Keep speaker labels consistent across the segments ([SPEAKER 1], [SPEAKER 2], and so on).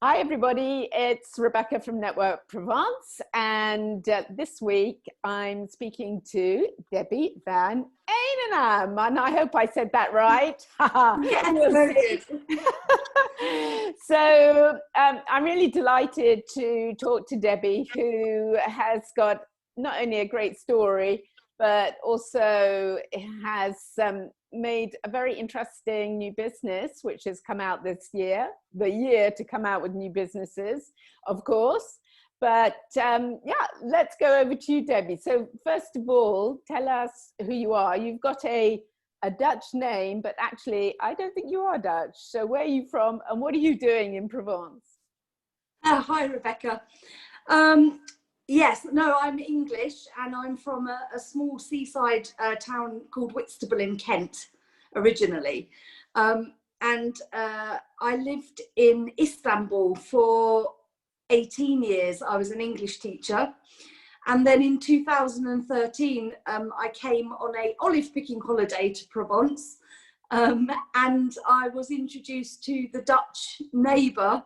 [SPEAKER 1] Hi everybody, it's Rebecca from Network Provence, and this week I'm speaking to Debbie Van Eenennaam, and I hope I said that right.
[SPEAKER 2] Yes, very good.
[SPEAKER 1] So I'm really delighted to talk to Debbie, who has got not only a great story, but also has made a very interesting new business, which has come out this year, the year to come out with new businesses, of course. But yeah, let's go over to you, Debbie. So first of all, tell us who you are. You've got a Dutch name, but actually, I don't think you are Dutch. So where are you from and what are you doing in Provence?
[SPEAKER 2] Hi, Rebecca. Yes, no, I'm English and I'm from a small seaside town called Whitstable in Kent originally. And I lived in Istanbul for 18 years. I was an English teacher. And then in 2013, I came on an olive picking holiday to Provence. And I was introduced to the Dutch neighbour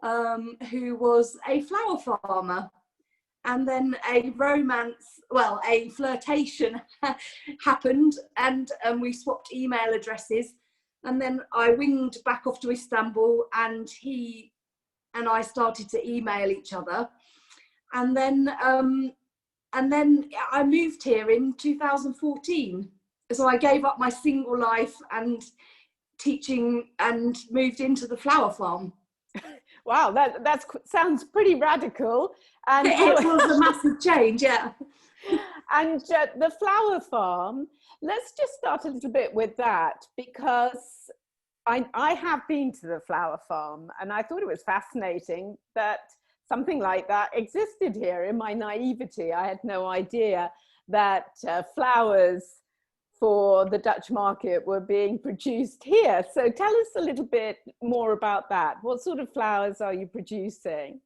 [SPEAKER 2] who was a flower farmer. And then a flirtation happened, and we swapped email addresses. And then I winged back off to Istanbul, and he and I started to email each other. And then I moved here in 2014. So I gave up my single life and teaching and moved into the flower farm.
[SPEAKER 1] Wow, that sounds pretty radical. And
[SPEAKER 2] it was a massive change, yeah.
[SPEAKER 1] And the flower farm, let's just start a little bit with that, because I have been to the flower farm and I thought it was fascinating that something like that existed here. In my naivety, I had no idea that flowers for the Dutch market were being produced here. So tell us a little bit more about that. What sort of flowers are you producing?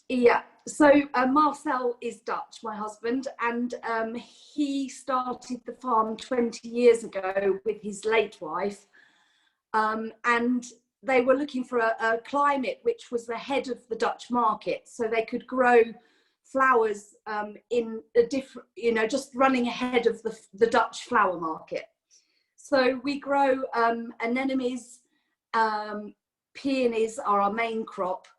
[SPEAKER 2] Yeah, so Marcel is Dutch, my husband, and he started the farm 20 years ago with his late wife, and they were looking for a climate which was ahead of the Dutch market, so they could grow flowers in a different, just running ahead of the Dutch flower market. So we grow anemones, peonies are our main crop,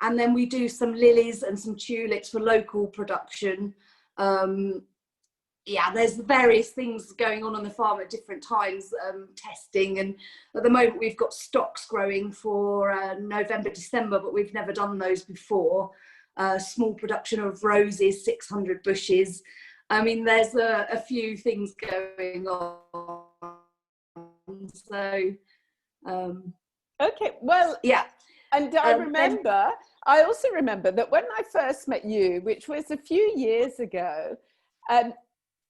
[SPEAKER 2] and then we do some lilies and some tulips for local production. Yeah, there's various things going on the farm at different times, testing, and at the moment we've got stocks growing for November, December, but we've never done those before. Small production of roses, 600 bushes. I mean, there's a few things going on. So,
[SPEAKER 1] okay, well, yeah. And I also remember that when I first met you, which was a few years ago,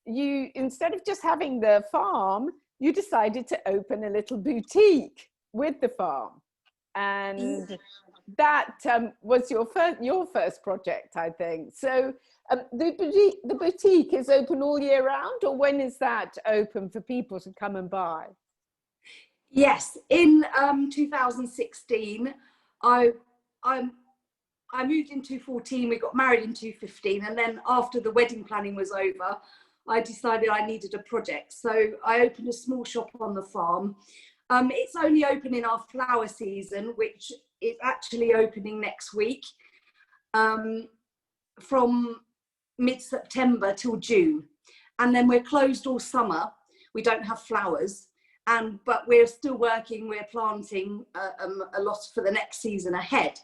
[SPEAKER 1] you, instead of just having the farm, you decided to open a little boutique with the farm. And that was your first project, I think. So the boutique is open all year round, or when is that open for people to come and buy?
[SPEAKER 2] Yes, in 2016, I moved in 2014, we got married in 2015, and then after the wedding planning was over, I decided I needed a project. So I opened a small shop on the farm. It's only open in our flower season, which is actually opening next week, from mid-September till June. And then we're closed all summer. We don't have flowers, but we're still working, we're planting a lot for the next season ahead.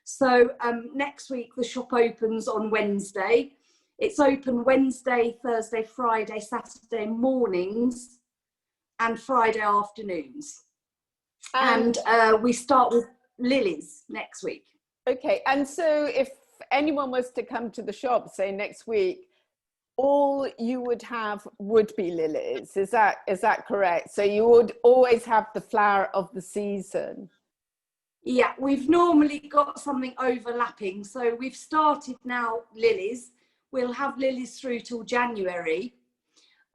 [SPEAKER 2] So next week, the shop opens on Wednesday. It's open Wednesday, Thursday, Friday, Saturday mornings, and Friday afternoons. And we start with lilies next week.
[SPEAKER 1] Okay, and so if anyone was to come to the shop, say next week, all you would have would be lilies. Is that correct? So you would always have the flower of the season.
[SPEAKER 2] Yeah, we've normally got something overlapping. So we've started now lilies. We'll have lilies through till January.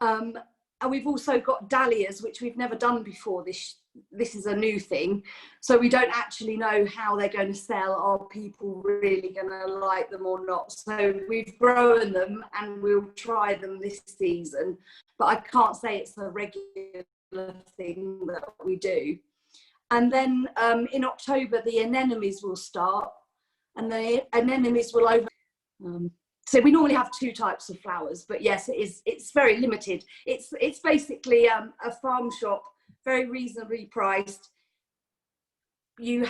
[SPEAKER 2] And we've also got dahlias, which we've never done before this is a new thing, so we don't actually know how they're going to sell. Are people really going to like them or not? So we've grown them and we'll try them this season, but I can't say it's a regular thing that we do. And then in October the anemones will start, and the anemones will so we normally have 2 types of flowers, but yes, it's very limited. It's basically a farm shop, very reasonably priced. You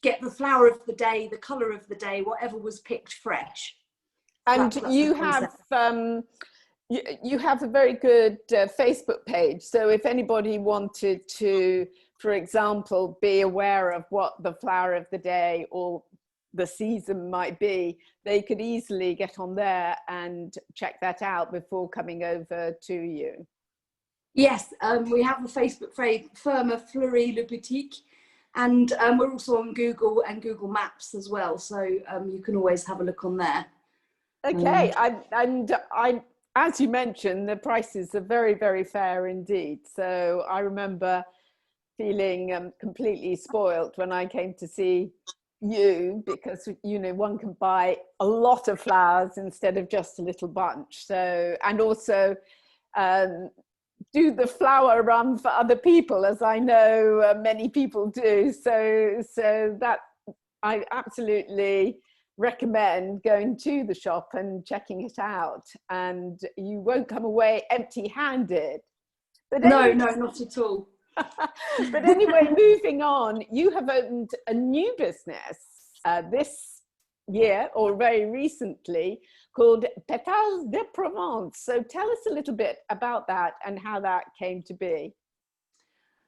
[SPEAKER 2] get the flower of the day, the colour of the day, whatever was picked fresh.
[SPEAKER 1] And you have a very good Facebook page. So if anybody wanted to, for example, be aware of what the flower of the day or the season might be, they could easily get on there and check that out before coming over to you.
[SPEAKER 2] Yes, we have a Facebook page, Firma Fleury Le Boutique, and we're also on Google and Google Maps as well, so you can always have a look on there.
[SPEAKER 1] Okay, I as you mentioned, the prices are very, very fair indeed. So I remember feeling completely spoilt when I came to see you, because you know, one can buy a lot of flowers instead of just a little bunch. So, and also do the flower run for other people, as I know many people do. So that I absolutely recommend going to the shop and checking it out, and you won't come away empty-handed. But anyway,
[SPEAKER 2] no, not at all.
[SPEAKER 1] but anyway, moving on, you have opened a new business this year, or very recently, called Petals de Provence. So tell us a little bit about that and how that came to be.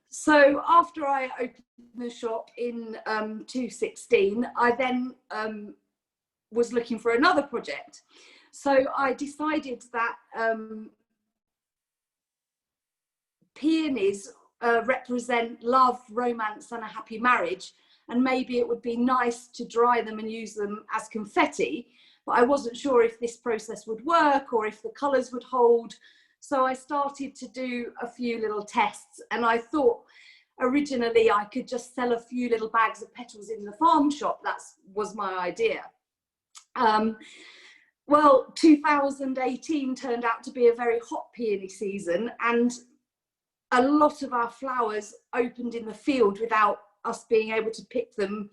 [SPEAKER 2] So after I opened the shop in 2016, I then was looking for another project. So I decided that peonies represent love, romance and a happy marriage, and maybe it would be nice to dry them and use them as confetti, but I wasn't sure if this process would work or if the colours would hold. So I started to do a few little tests, and I thought originally I could just sell a few little bags of petals in the farm shop. That was my idea. Well, 2018 turned out to be a very hot peony season, and a lot of our flowers opened in the field without us being able to pick them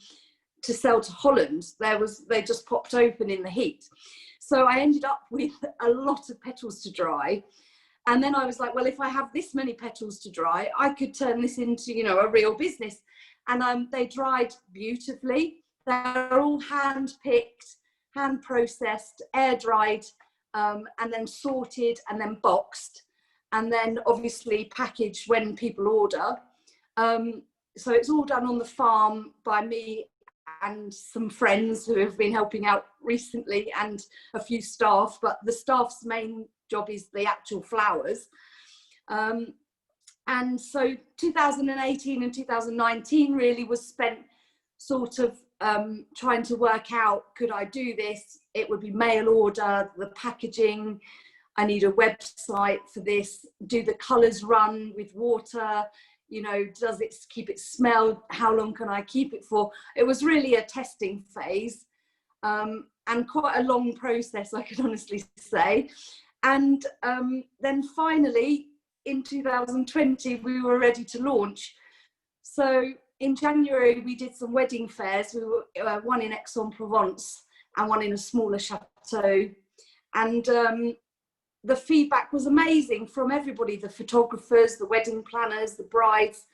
[SPEAKER 2] to sell to Holland. They just popped open in the heat. So I ended up with a lot of petals to dry. And then I was like, well, if I have this many petals to dry, I could turn this into, you know, a real business. And they dried beautifully. They're all hand-picked, hand-processed, air-dried, and then sorted and then boxed, and then obviously packaged when people order. So it's all done on the farm by me and some friends who have been helping out recently, and a few staff, but the staff's main job is the actual flowers. And so 2018 and 2019 really was spent sort of trying to work out, could I do this? It would be mail order, the packaging, I need a website for this, do the colours run with water, you know, does it keep its smell, how long can I keep it for? It was really a testing phase, and quite a long process, I could honestly say. And then finally in 2020 we were ready to launch. So in January we did some wedding fairs. We were one in Aix-en-Provence and one in a smaller chateau, and the feedback was amazing from everybody, the photographers, the wedding planners, the brides.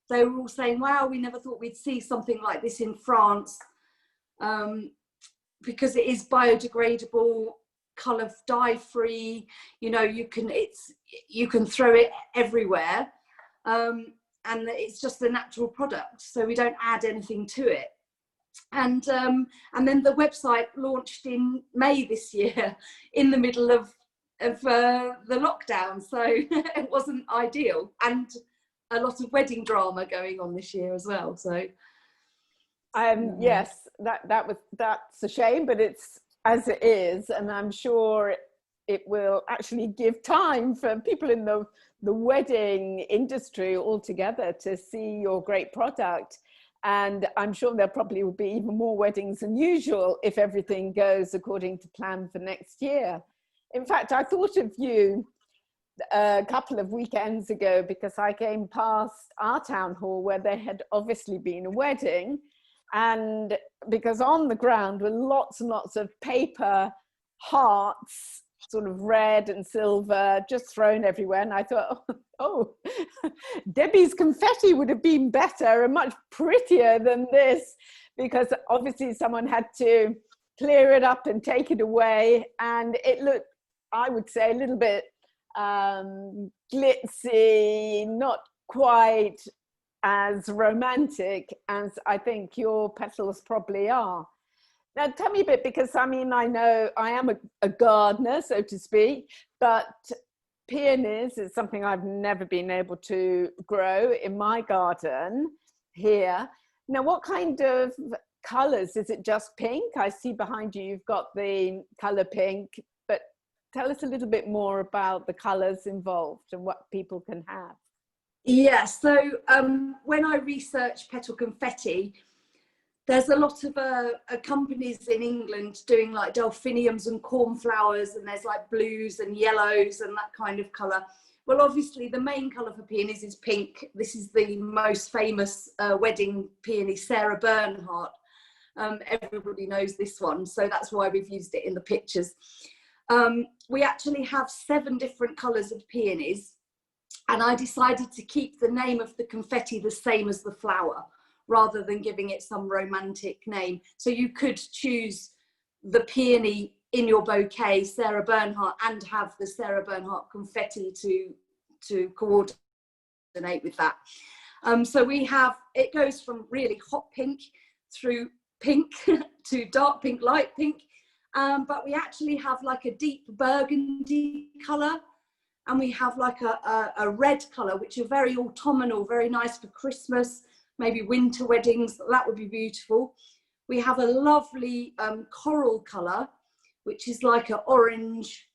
[SPEAKER 2] They were all saying, wow, we never thought we'd see something like this in France, because it is biodegradable, colour dye free, you know, you can throw it everywhere, and it's just a natural product, so we don't add anything to it. And then the website launched in May this year, in the middle of the lockdown, so it wasn't ideal, and a lot of wedding drama going on this year as well. So
[SPEAKER 1] yes, that's a shame, but it's as it is, and I'm sure it will actually give time for people in the wedding industry altogether to see your great product. And I'm sure there probably will be even more weddings than usual if everything goes according to plan for next year. In fact, I thought of you a couple of weekends ago because I came past our town hall where there had obviously been a wedding, and because on the ground were lots and lots of paper hearts, sort of red and silver, just thrown everywhere. And I thought, oh, Debbie's confetti would have been better and much prettier than this, because obviously someone had to clear it up and take it away. And it looked, I would say, a little bit glitzy, not quite as romantic as I think your petals probably are. Now tell me a bit, because I mean, I know I am a gardener, so to speak, but peonies is something I've never been able to grow in my garden here. Now, what kind of colors? Is it just pink? I see behind you, you've got the color pink, but tell us a little bit more about the colors involved and what people can have.
[SPEAKER 2] Yeah, so when I research petal confetti, there's a lot of companies in England doing like delphiniums and cornflowers, and there's like blues and yellows and that kind of colour. Well, obviously the main colour for peonies is pink. This is the most famous wedding peony, Sarah Bernhardt. Everybody knows this one, so that's why we've used it in the pictures. We actually have 7 different colours of peonies, and I decided to keep the name of the confetti the same as the flower, rather than giving it some romantic name. So you could choose the peony in your bouquet, Sarah Bernhardt, and have the Sarah Bernhardt confetti to coordinate with that. So we have, it goes from really hot pink through pink to dark pink, light pink, but we actually have like a deep burgundy colour, and we have like a red colour, which are very autumnal, very nice for Christmas, maybe winter weddings. That would be beautiful. We have a lovely coral colour, which is like an orange,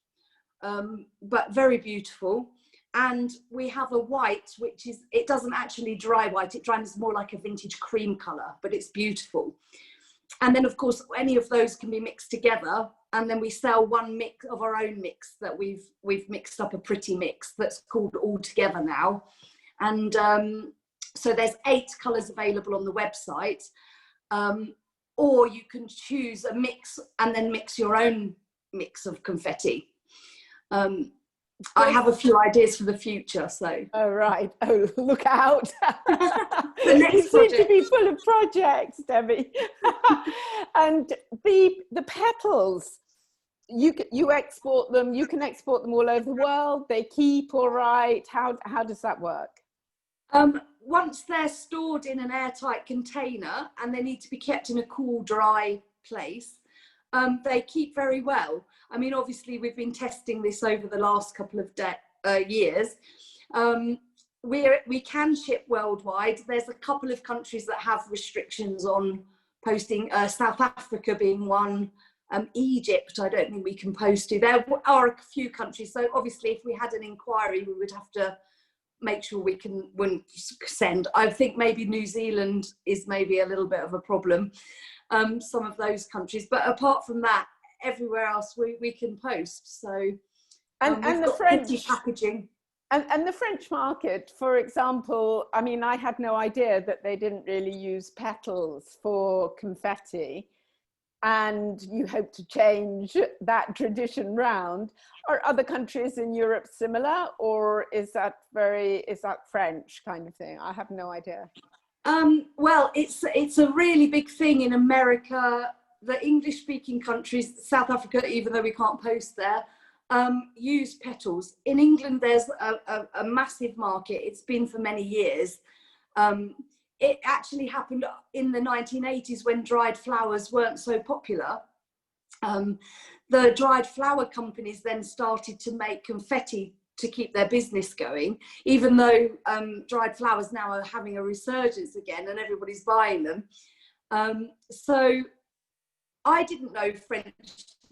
[SPEAKER 2] but very beautiful. And we have a white, which is, it doesn't actually dry white, it dries more like a vintage cream colour, but it's beautiful. And then of course, any of those can be mixed together, and then we sell one mix of our own mix that we've mixed up, a pretty mix that's called All Together now. And so there's 8 colours available on the website, or you can choose a mix and then mix your own mix of confetti. I have a few ideas for the future, so.
[SPEAKER 1] Oh, right. Oh, look out.
[SPEAKER 2] The next
[SPEAKER 1] you seem
[SPEAKER 2] project.
[SPEAKER 1] to be full of projects, Debbie. And the petals, you export them, you can export them all over the world, they keep all right. How does that work?
[SPEAKER 2] Once they're stored in an airtight container and they need to be kept in a cool, dry place, they keep very well. I mean, obviously, we've been testing this over the last couple of years. We can ship worldwide. There's a couple of countries that have restrictions on posting, South Africa being one. Egypt, I don't think we can post to. There are a few countries. So obviously, if we had an inquiry, we would have to make sure we wouldn't send. I think maybe New Zealand is maybe a little bit of a problem, some of those countries, but apart from that, everywhere else we can post. So
[SPEAKER 1] and the French
[SPEAKER 2] packaging
[SPEAKER 1] and the French market, for example, I mean, I had no idea that they didn't really use petals for confetti, and you hope to change that tradition round. Are other countries in Europe similar, or is that French kind of thing? I have no idea.
[SPEAKER 2] Well, it's a really big thing in America. The English-speaking countries, South Africa, even though we can't post there, use petals. In England, there's a massive market. It's been for many years. It actually happened in the 1980s when dried flowers weren't so popular. The dried flower companies then started to make confetti to keep their business going, even though dried flowers now are having a resurgence again and everybody's buying them. So I didn't know French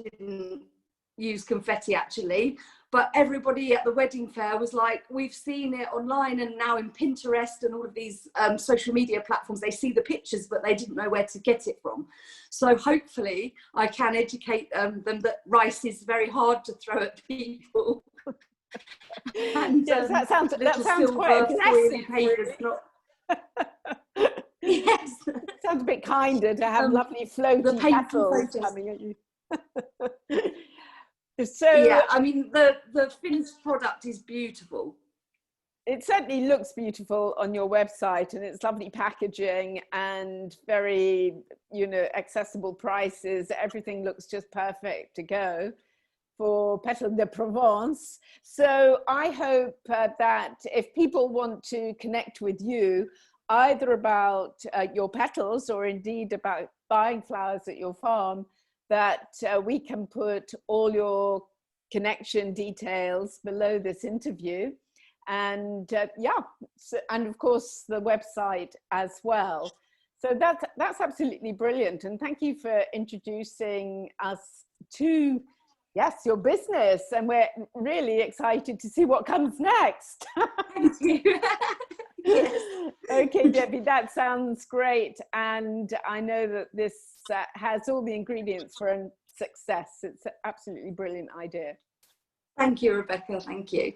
[SPEAKER 2] didn't use confetti actually, but everybody at the wedding fair was like, we've seen it online and now in Pinterest and all of these social media platforms, they see the pictures, but they didn't know where to get it from. So hopefully I can educate them that rice is very hard to throw at people. And
[SPEAKER 1] yes, that sounds quite aggressive.
[SPEAKER 2] Yes.
[SPEAKER 1] Sounds a bit kinder to have lovely floaty petals coming at you. So
[SPEAKER 2] yeah, I mean the finished product is beautiful.
[SPEAKER 1] It certainly looks beautiful on your website, and it's lovely packaging and very, you know, accessible prices. Everything looks just perfect to go for Petals de Provence. So I hope that if people want to connect with you, either about your petals or indeed about buying flowers at your farm, that we can put all your connection details below this interview. And yeah, so, and of course the website as well. So that's absolutely brilliant. And thank you for introducing us to, yes, your business. And we're really excited to see what comes next.
[SPEAKER 2] Thank you.
[SPEAKER 1] Yes. Okay, Debbie, that sounds great. And I know that this has all the ingredients for a success. It's an absolutely brilliant idea.
[SPEAKER 2] Thank you, Rebecca. Thank you.